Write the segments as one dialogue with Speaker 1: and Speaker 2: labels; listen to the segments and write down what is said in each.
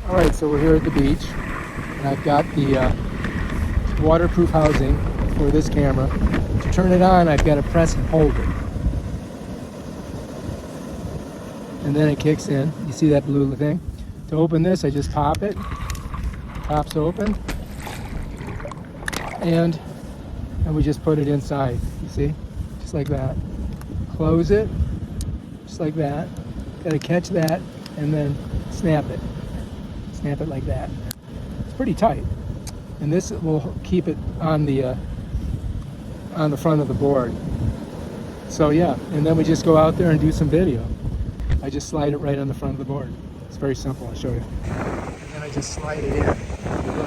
Speaker 1: Alright, so we're here at the beach, and I've got the waterproof housing for this camera. To turn it on, I've got to press and hold it. And then it kicks in. You see that blue thing? To open this, I just pop it. Pops open. And we just put it inside, you see? Just like that. Close it, just like that. Got to catch that, and then snap it. Snap it like that. It's pretty tight, and this will keep it on the front of the board. So yeah, and then we just go out there and do some video. I just slide it right on the front of the board. It's very simple. I'll show you. And then I just slide it in. Look,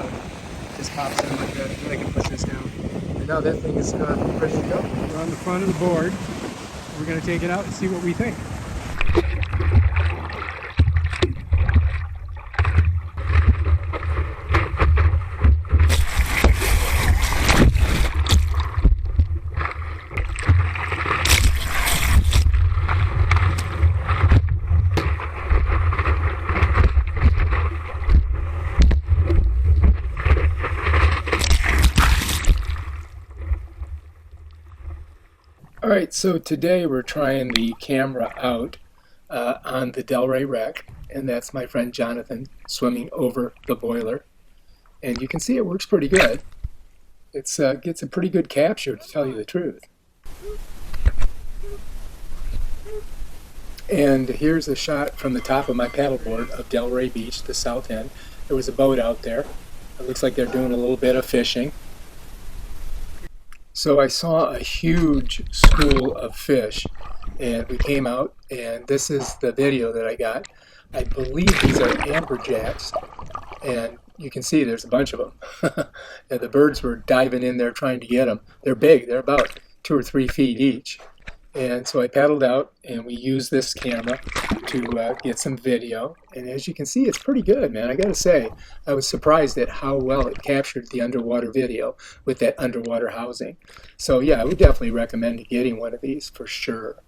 Speaker 1: it just pops in like that. And I can push this down. And now that thing is ready to go. We're on the front of the board. We're going to take it out and see what we think. Alright, so today we're trying the camera out on the Delray wreck, and that's my friend Jonathan swimming over the boiler. And you can see it works pretty good. It gets a pretty good capture, to tell you the truth. And here's a shot from the top of my paddleboard of Delray Beach, the south end. There was a boat out there. It looks like they're doing a little bit of fishing. So I saw a huge school of fish, and we came out, and this is the video that I got. I believe these are amberjacks, and you can see there's a bunch of them. And the birds were diving in there trying to get them. They're big. They're about 2 or 3 feet each. And so I paddled out, and we used this camera to get some video. And as you can see, it's pretty good, man. I gotta say, I was surprised at how well it captured the underwater video with that underwater housing. So yeah, I would definitely recommend getting one of these for sure.